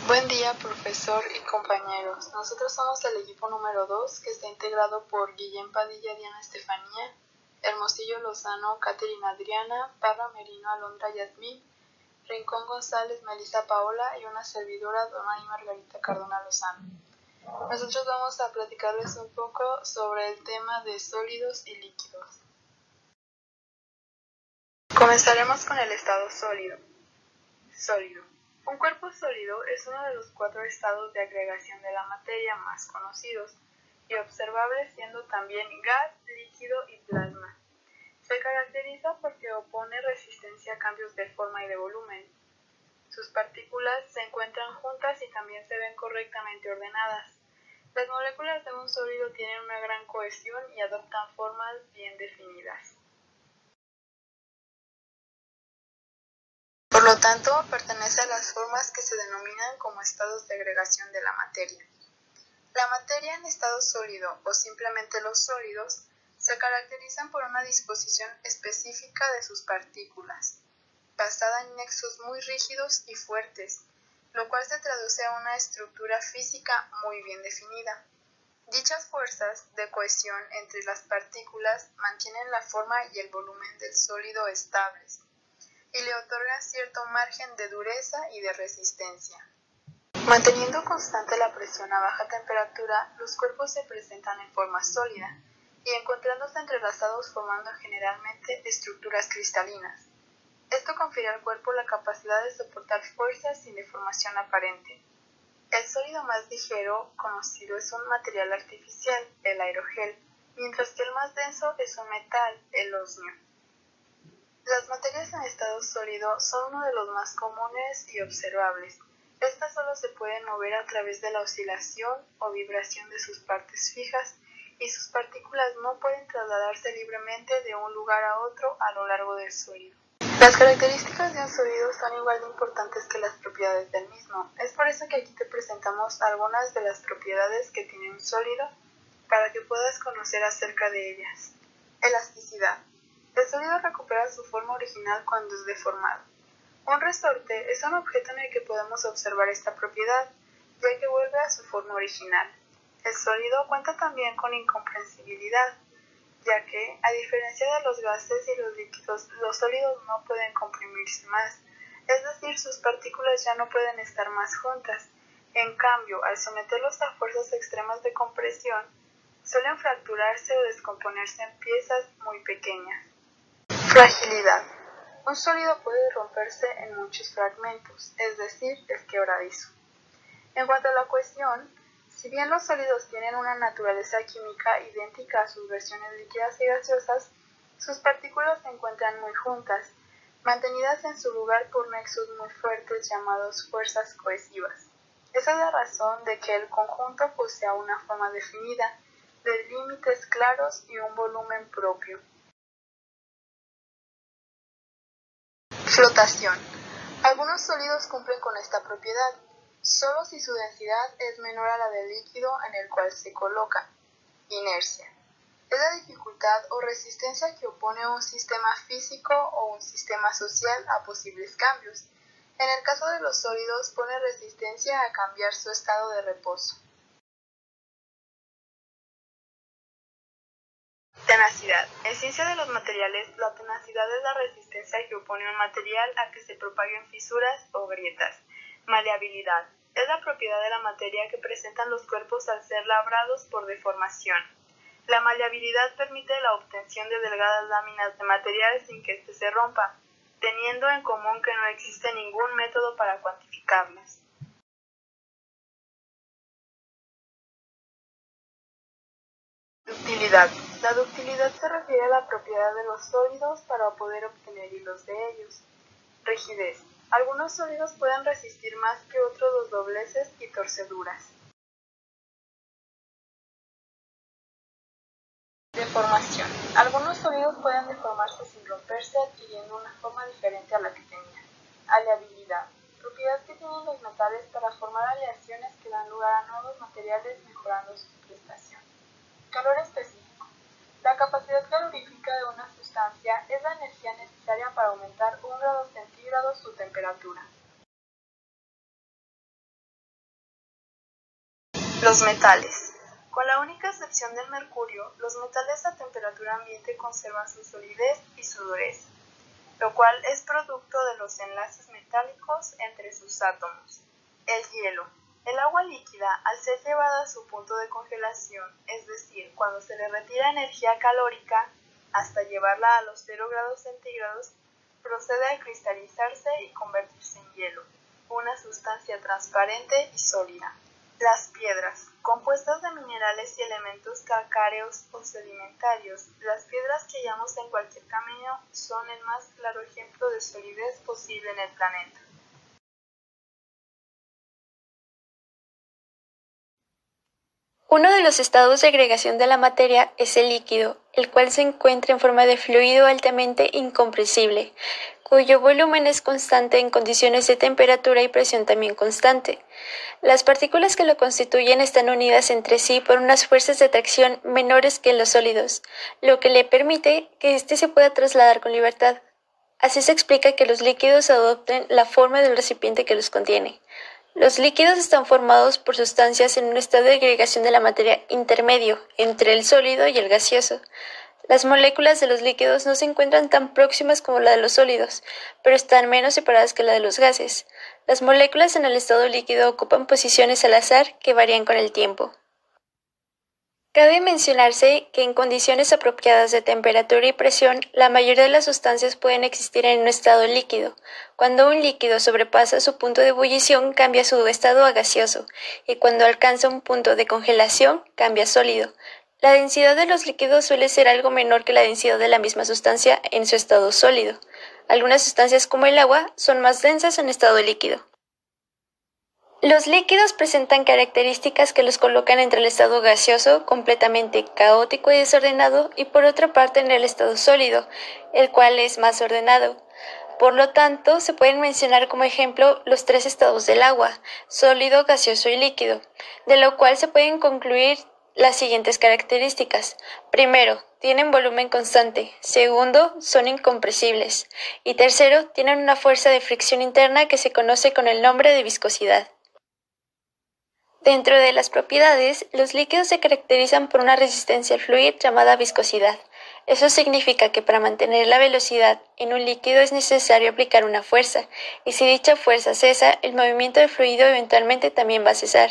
Buen día, profesor y compañeros. Nosotros somos el equipo número 2, que está integrado por Guillén Padilla, Diana Estefanía, Hermosillo Lozano, Caterina Adriana, Parra Merino, Alondra Yasmín, Rincón González, Melissa Paola y una servidora, Dona y Margarita Cardona Lozano. Nosotros vamos a platicarles un poco sobre el tema de sólidos y líquidos. Comenzaremos con el estado sólido. Sólido. Un cuerpo sólido es uno de los 4 estados de agregación de la materia más conocidos y observables, siendo también gas, líquido y plasma. Se caracteriza porque opone resistencia a cambios de forma y de volumen. Sus partículas se encuentran juntas y también se ven correctamente ordenadas. Las moléculas de un sólido tienen una gran cohesión y adoptan formas bien definidas. Por lo tanto, pertenece a las formas que se denominan como estados de agregación de la materia. La materia en estado sólido o simplemente los sólidos se caracterizan por una disposición específica de sus partículas, basada en nexos muy rígidos y fuertes, lo cual se traduce a una estructura física muy bien definida. Dichas fuerzas de cohesión entre las partículas mantienen la forma y el volumen del sólido estables, y le otorga cierto margen de dureza y de resistencia. Manteniendo constante la presión a baja temperatura, los cuerpos se presentan en forma sólida y encontrándose entrelazados formando generalmente estructuras cristalinas. Esto confiere al cuerpo la capacidad de soportar fuerzas sin deformación aparente. El sólido más ligero conocido es un material artificial, el aerogel, mientras que el más denso es un metal, el osmio. Las materias en estado sólido son uno de los más comunes y observables. Estas solo se pueden mover a través de la oscilación o vibración de sus partes fijas y sus partículas no pueden trasladarse libremente de un lugar a otro a lo largo del sólido. Las características de un sólido son igual de importantes que las propiedades del mismo. Es por eso que aquí te presentamos algunas de las propiedades que tiene un sólido para que puedas conocer acerca de ellas. Elasticidad. El sólido recupera su forma original cuando es deformado. Un resorte es un objeto en el que podemos observar esta propiedad, ya que vuelve a su forma original. El sólido cuenta también con incompresibilidad, ya que, a diferencia de los gases y los líquidos, los sólidos no pueden comprimirse más, es decir, sus partículas ya no pueden estar más juntas. En cambio, al someterlos a fuerzas extremas de compresión, suelen fracturarse o descomponerse en piezas muy pequeñas. Fragilidad. Un sólido puede romperse en muchos fragmentos, es decir, es quebradizo. En cuanto a la cohesión, si bien los sólidos tienen una naturaleza química idéntica a sus versiones líquidas y gaseosas, sus partículas se encuentran muy juntas, mantenidas en su lugar por nexos muy fuertes llamados fuerzas cohesivas. Esa es la razón de que el conjunto posea una forma definida, de límites claros y un volumen propio. Flotación. Algunos sólidos cumplen con esta propiedad, solo si su densidad es menor a la del líquido en el cual se coloca. Inercia. Es la dificultad o resistencia que opone un sistema físico o un sistema social a posibles cambios. En el caso de los sólidos, pone resistencia a cambiar su estado de reposo. Tenacidad. En ciencia de los materiales, la tenacidad es la resistencia que opone un material a que se propaguen fisuras o grietas. Maleabilidad. Es la propiedad de la materia que presentan los cuerpos al ser labrados por deformación. La maleabilidad permite la obtención de delgadas láminas de material sin que éste se rompa, teniendo en común que no existe ningún método para cuantificarlas. Ductilidad. La ductilidad se refiere a la propiedad de los sólidos para poder obtener hilos de ellos. Rigidez. Algunos sólidos pueden resistir más que otros los dobleces y torceduras. Deformación. Algunos sólidos pueden deformarse sin romperse adquiriendo una forma diferente a la que tenían. Aleabilidad. Propiedad que tienen los metales para formar aleaciones que dan lugar a nuevos materiales mejorando su prestación. Calor específico. La capacidad calorífica de una sustancia es la energía necesaria para aumentar 1 grado centígrado su temperatura. Los metales. Con la única excepción del mercurio, los metales a temperatura ambiente conservan su solidez y su dureza, lo cual es producto de los enlaces metálicos entre sus átomos. El hielo. El agua líquida, al ser llevada a su punto de congelación, es decir, cuando se le retira energía calórica hasta llevarla a los 0 grados centígrados, procede a cristalizarse y convertirse en hielo, una sustancia transparente y sólida. Las piedras. Compuestas de minerales y elementos calcáreos o sedimentarios, las piedras que hallamos en cualquier camino son el más claro ejemplo de solidez posible en el planeta. Uno de los estados de agregación de la materia es el líquido, el cual se encuentra en forma de fluido altamente incompresible, cuyo volumen es constante en condiciones de temperatura y presión también constante. Las partículas que lo constituyen están unidas entre sí por unas fuerzas de atracción menores que en los sólidos, lo que le permite que éste se pueda trasladar con libertad. Así se explica que los líquidos adopten la forma del recipiente que los contiene. Los líquidos están formados por sustancias en un estado de agregación de la materia intermedio entre el sólido y el gaseoso. Las moléculas de los líquidos no se encuentran tan próximas como la de los sólidos, pero están menos separadas que la de los gases. Las moléculas en el estado líquido ocupan posiciones al azar que varían con el tiempo. Cabe mencionarse que en condiciones apropiadas de temperatura y presión, la mayoría de las sustancias pueden existir en un estado líquido. Cuando un líquido sobrepasa su punto de ebullición, cambia su estado a gaseoso, y cuando alcanza un punto de congelación, cambia a sólido. La densidad de los líquidos suele ser algo menor que la densidad de la misma sustancia en su estado sólido. Algunas sustancias, como el agua, son más densas en estado líquido. Los líquidos presentan características que los colocan entre el estado gaseoso, completamente caótico y desordenado, y por otra parte en el estado sólido, el cual es más ordenado. Por lo tanto, se pueden mencionar como ejemplo los 3 estados del agua: sólido, gaseoso y líquido, de lo cual se pueden concluir las siguientes características. Primero, tienen volumen constante. Segundo, son incompresibles. Y tercero, tienen una fuerza de fricción interna que se conoce con el nombre de viscosidad. Dentro de las propiedades, los líquidos se caracterizan por una resistencia al fluir llamada viscosidad. Eso significa que para mantener la velocidad en un líquido es necesario aplicar una fuerza, y si dicha fuerza cesa, el movimiento del fluido eventualmente también va a cesar.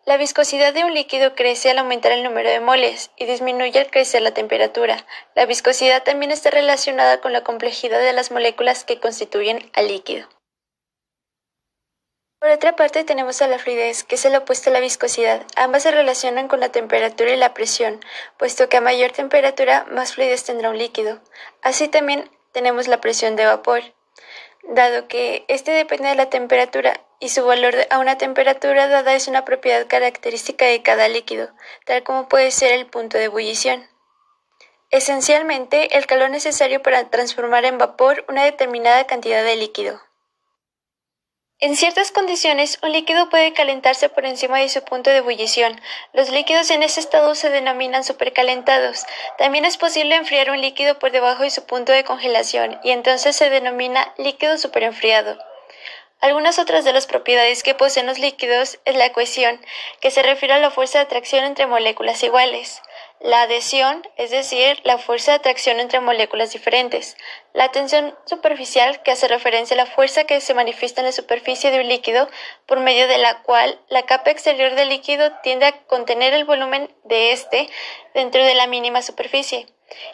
La viscosidad de un líquido crece al aumentar el número de moles y disminuye al crecer la temperatura. La viscosidad también está relacionada con la complejidad de las moléculas que constituyen al líquido. Por otra parte tenemos a la fluidez, que es el opuesto a la viscosidad. Ambas se relacionan con la temperatura y la presión, puesto que a mayor temperatura más fluidez tendrá un líquido. Así también tenemos la presión de vapor, dado que este depende de la temperatura y su valor a una temperatura dada es una propiedad característica de cada líquido, tal como puede ser el punto de ebullición. Esencialmente, el calor necesario para transformar en vapor una determinada cantidad de líquido. En ciertas condiciones, un líquido puede calentarse por encima de su punto de ebullición. Los líquidos en ese estado se denominan supercalentados. También es posible enfriar un líquido por debajo de su punto de congelación, y entonces se denomina líquido superenfriado. Algunas otras de las propiedades que poseen los líquidos es la cohesión, que se refiere a la fuerza de atracción entre moléculas iguales. La adhesión, es decir, la fuerza de atracción entre moléculas diferentes. La tensión superficial, que hace referencia a la fuerza que se manifiesta en la superficie de un líquido, por medio de la cual la capa exterior del líquido tiende a contener el volumen de éste dentro de la mínima superficie.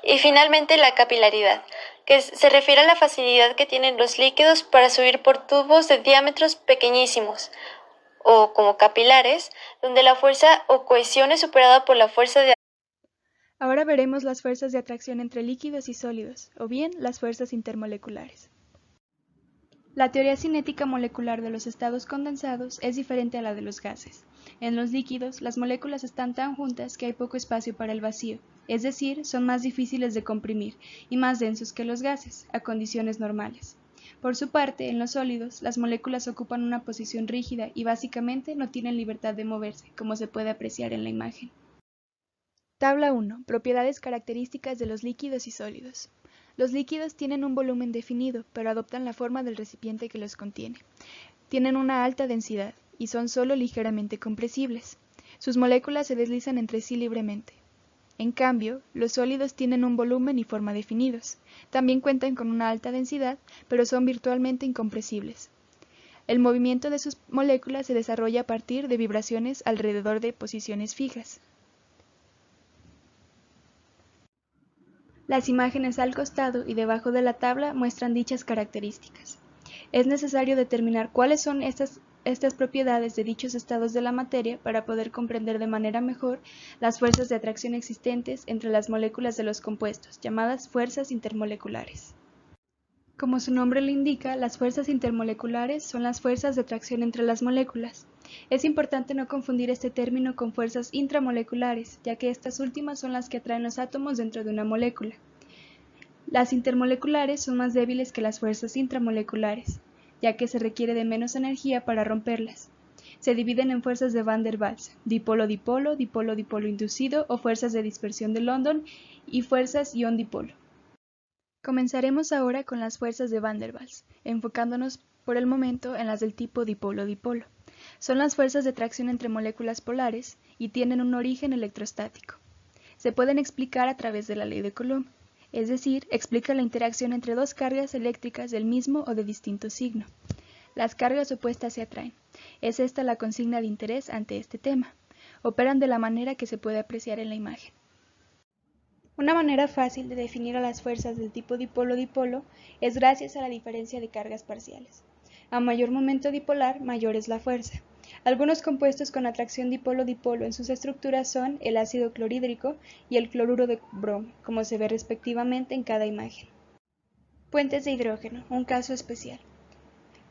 Y finalmente la capilaridad, que se refiere a la facilidad que tienen los líquidos para subir por tubos de diámetros pequeñísimos, o como capilares, donde la fuerza o cohesión es superada por la fuerza de. Ahora veremos las fuerzas de atracción entre líquidos y sólidos, o bien las fuerzas intermoleculares. La teoría cinética molecular de los estados condensados es diferente a la de los gases. En los líquidos, las moléculas están tan juntas que hay poco espacio para el vacío, es decir, son más difíciles de comprimir y más densos que los gases, a condiciones normales. Por su parte, en los sólidos, las moléculas ocupan una posición rígida y básicamente no tienen libertad de moverse, como se puede apreciar en la imagen. Tabla 1. Propiedades características de los líquidos y sólidos. Los líquidos tienen un volumen definido, pero adoptan la forma del recipiente que los contiene. Tienen una alta densidad y son solo ligeramente compresibles. Sus moléculas se deslizan entre sí libremente. En cambio, los sólidos tienen un volumen y forma definidos. También cuentan con una alta densidad, pero son virtualmente incompresibles. El movimiento de sus moléculas se desarrolla a partir de vibraciones alrededor de posiciones fijas. Las imágenes al costado y debajo de la tabla muestran dichas características. Es necesario determinar cuáles son estas propiedades de dichos estados de la materia para poder comprender de manera mejor las fuerzas de atracción existentes entre las moléculas de los compuestos, llamadas fuerzas intermoleculares. Como su nombre lo indica, las fuerzas intermoleculares son las fuerzas de atracción entre las moléculas. Es importante no confundir este término con fuerzas intramoleculares, ya que estas últimas son las que atraen los átomos dentro de una molécula. Las intermoleculares son más débiles que las fuerzas intramoleculares, ya que se requiere de menos energía para romperlas. Se dividen en fuerzas de Van der Waals, dipolo-dipolo, dipolo-dipolo inducido o fuerzas de dispersión de London y fuerzas ion-dipolo. Comenzaremos ahora con las fuerzas de Van der Waals, enfocándonos por el momento en las del tipo dipolo-dipolo. Son las fuerzas de atracción entre moléculas polares y tienen un origen electrostático. Se pueden explicar a través de la ley de Coulomb, es decir, explica la interacción entre dos cargas eléctricas del mismo o de distinto signo. Las cargas opuestas se atraen. Es esta la consigna de interés ante este tema. Operan de la manera que se puede apreciar en la imagen. Una manera fácil de definir a las fuerzas del tipo dipolo-dipolo es gracias a la diferencia de cargas parciales. A mayor momento dipolar, mayor es la fuerza. Algunos compuestos con atracción dipolo-dipolo en sus estructuras son el ácido clorhídrico y el cloruro de bromo, como se ve respectivamente en cada imagen. Puentes de hidrógeno, un caso especial.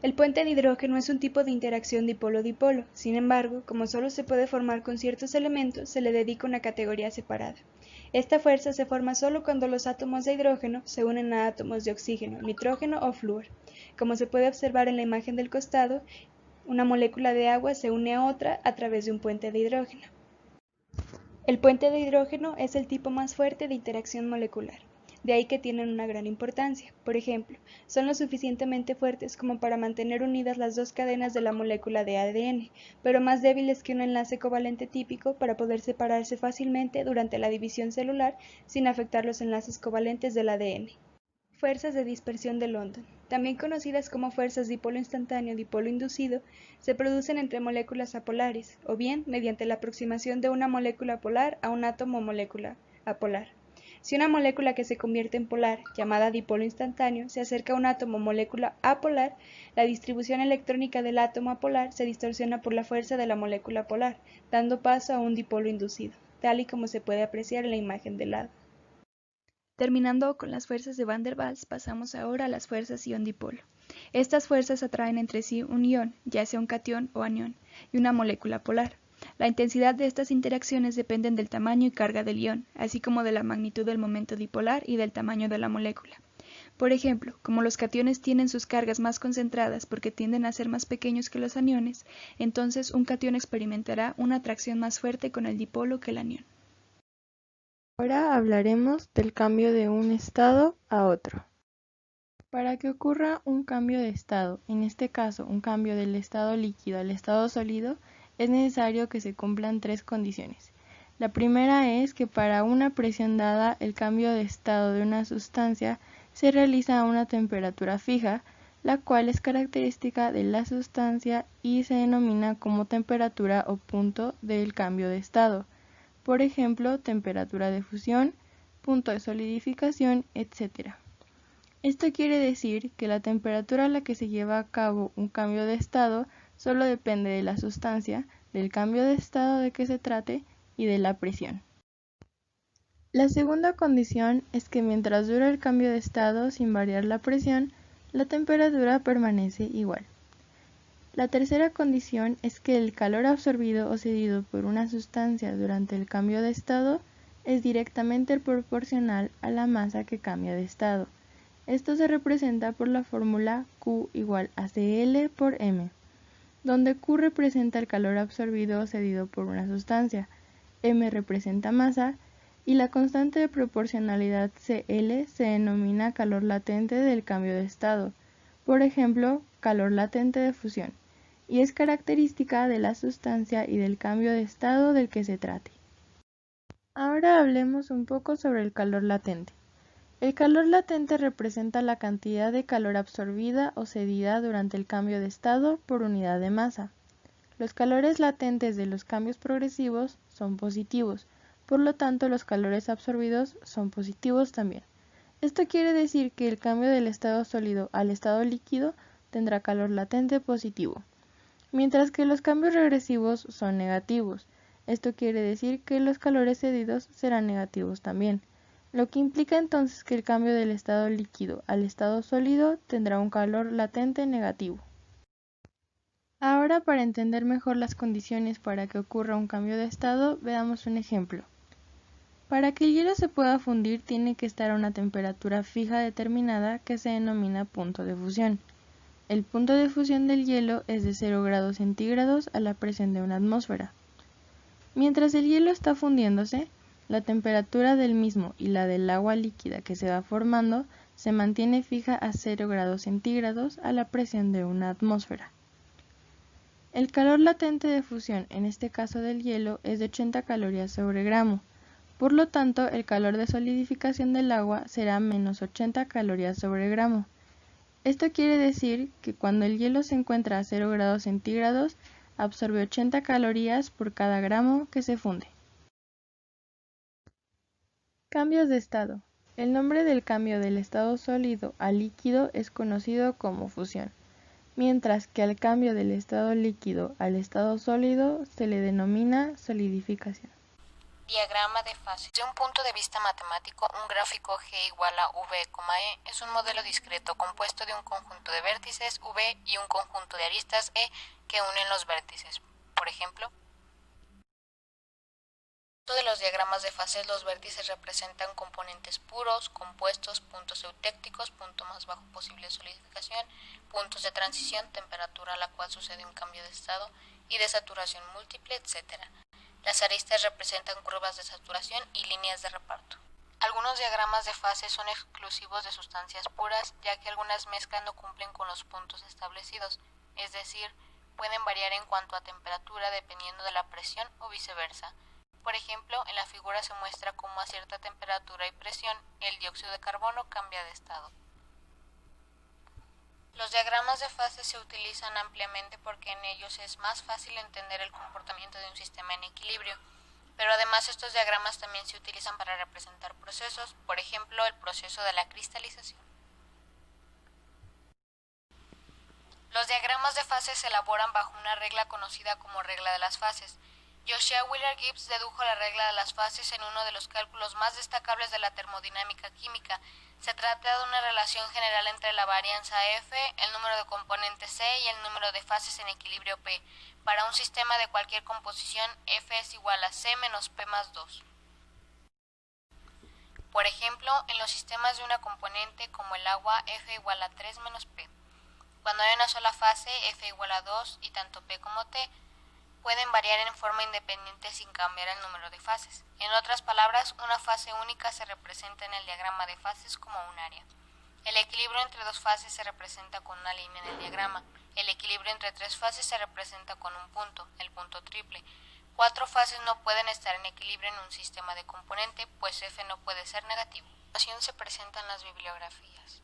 El puente de hidrógeno es un tipo de interacción dipolo-dipolo, sin embargo, como solo se puede formar con ciertos elementos, se le dedica una categoría separada. Esta fuerza se forma solo cuando los átomos de hidrógeno se unen a átomos de oxígeno, nitrógeno o flúor. Como se puede observar en la imagen del costado, una molécula de agua se une a otra a través de un puente de hidrógeno. El puente de hidrógeno es el tipo más fuerte de interacción molecular. De ahí que tienen una gran importancia. Por ejemplo, son lo suficientemente fuertes como para mantener unidas las dos cadenas de la molécula de ADN, pero más débiles que un enlace covalente típico para poder separarse fácilmente durante la división celular sin afectar los enlaces covalentes del ADN. Fuerzas de dispersión de London, también conocidas como fuerzas dipolo instantáneo dipolo inducido, se producen entre moléculas apolares, o bien mediante la aproximación de una molécula polar a un átomo o molécula apolar. Si una molécula que se convierte en polar, llamada dipolo instantáneo, se acerca a un átomo o molécula apolar, la distribución electrónica del átomo apolar se distorsiona por la fuerza de la molécula polar, dando paso a un dipolo inducido, tal y como se puede apreciar en la imagen del lado. Terminando con las fuerzas de Van der Waals, pasamos ahora a las fuerzas ion-dipolo. Estas fuerzas atraen entre sí un ion, ya sea un catión o anión, y una molécula polar. La intensidad de estas interacciones dependen del tamaño y carga del ion, así como de la magnitud del momento dipolar y del tamaño de la molécula. Por ejemplo, como los cationes tienen sus cargas más concentradas porque tienden a ser más pequeños que los aniones, entonces un catión experimentará una atracción más fuerte con el dipolo que el anión. Ahora hablaremos del cambio de un estado a otro. Para que ocurra un cambio de estado, en este caso un cambio del estado líquido al estado sólido, es necesario que se cumplan tres condiciones. La primera es que para una presión dada, el cambio de estado de una sustancia se realiza a una temperatura fija, la cual es característica de la sustancia y se denomina como temperatura o punto del cambio de estado. Por ejemplo, temperatura de fusión, punto de solidificación, etc. Esto quiere decir que la temperatura a la que se lleva a cabo un cambio de estado solo depende de la sustancia, del cambio de estado de que se trate y de la presión. La segunda condición es que mientras dura el cambio de estado sin variar la presión, la temperatura permanece igual. La tercera condición es que el calor absorbido o cedido por una sustancia durante el cambio de estado es directamente proporcional a la masa que cambia de estado. Esto se representa por la fórmula Q igual a CL por M, donde Q representa el calor absorbido o cedido por una sustancia, M representa masa, y la constante de proporcionalidad CL se denomina calor latente del cambio de estado, por ejemplo, calor latente de fusión, y es característica de la sustancia y del cambio de estado del que se trate. Ahora hablemos un poco sobre el calor latente. El calor latente representa la cantidad de calor absorbida o cedida durante el cambio de estado por unidad de masa. Los calores latentes de los cambios progresivos son positivos, por lo tanto los calores absorbidos son positivos también. Esto quiere decir que el cambio del estado sólido al estado líquido tendrá calor latente positivo, mientras que los cambios regresivos son negativos. Esto quiere decir que los calores cedidos serán negativos también, lo que implica entonces que el cambio del estado líquido al estado sólido tendrá un calor latente negativo. Ahora, para entender mejor las condiciones para que ocurra un cambio de estado, veamos un ejemplo. Para que el hielo se pueda fundir tiene que estar a una temperatura fija determinada que se denomina punto de fusión. El punto de fusión del hielo es de 0 grados centígrados a la presión de una atmósfera. Mientras el hielo está fundiéndose, la temperatura del mismo y la del agua líquida que se va formando se mantiene fija a 0 grados centígrados a la presión de una atmósfera. El calor latente de fusión, en este caso del hielo, es de 80 calorías sobre gramo. Por lo tanto, el calor de solidificación del agua será menos 80 calorías sobre gramo. Esto quiere decir que cuando el hielo se encuentra a 0 grados centígrados, absorbe 80 calorías por cada gramo que se funde. Cambios de estado. El nombre del cambio del estado sólido a líquido es conocido como fusión, mientras que al cambio del estado líquido al estado sólido se le denomina solidificación. Diagrama de fases. Desde un punto de vista matemático, un gráfico G igual a V, E es un modelo discreto compuesto de un conjunto de vértices V y un conjunto de aristas E que unen los vértices. Por ejemplo, de los diagramas de fases, los vértices representan componentes puros, compuestos, puntos eutécticos, punto más bajo posible de solidificación, puntos de transición, temperatura a la cual sucede un cambio de estado y de saturación múltiple, etc. Las aristas representan curvas de saturación y líneas de reparto. Algunos diagramas de fases son exclusivos de sustancias puras, ya que algunas mezclas no cumplen con los puntos establecidos, es decir, pueden variar en cuanto a temperatura dependiendo de la presión o viceversa. Por ejemplo, en la figura se muestra cómo a cierta temperatura y presión el dióxido de carbono cambia de estado. Los diagramas de fases se utilizan ampliamente porque en ellos es más fácil entender el comportamiento de un sistema en equilibrio, pero además estos diagramas también se utilizan para representar procesos, por ejemplo, el proceso de la cristalización. Los diagramas de fases se elaboran bajo una regla conocida como regla de las fases. Josiah Willard Gibbs dedujo la regla de las fases en uno de los cálculos más destacables de la termodinámica química. Se trata de una relación general entre la varianza F, el número de componentes C y el número de fases en equilibrio P. Para un sistema de cualquier composición, F es igual a C menos P más 2. Por ejemplo, en los sistemas de una componente como el agua, F igual a 3 menos P. Cuando hay una sola fase, F igual a 2 y tanto P como T pueden variar en forma independiente sin cambiar el número de fases. En otras palabras, una fase única se representa en el diagrama de fases como un área. El equilibrio entre dos fases se representa con una línea en el diagrama. El equilibrio entre tres fases se representa con un punto, el punto triple. 4 fases no pueden estar en equilibrio en un sistema de componente, pues F no puede ser negativo. A continuación se presentan las bibliografías.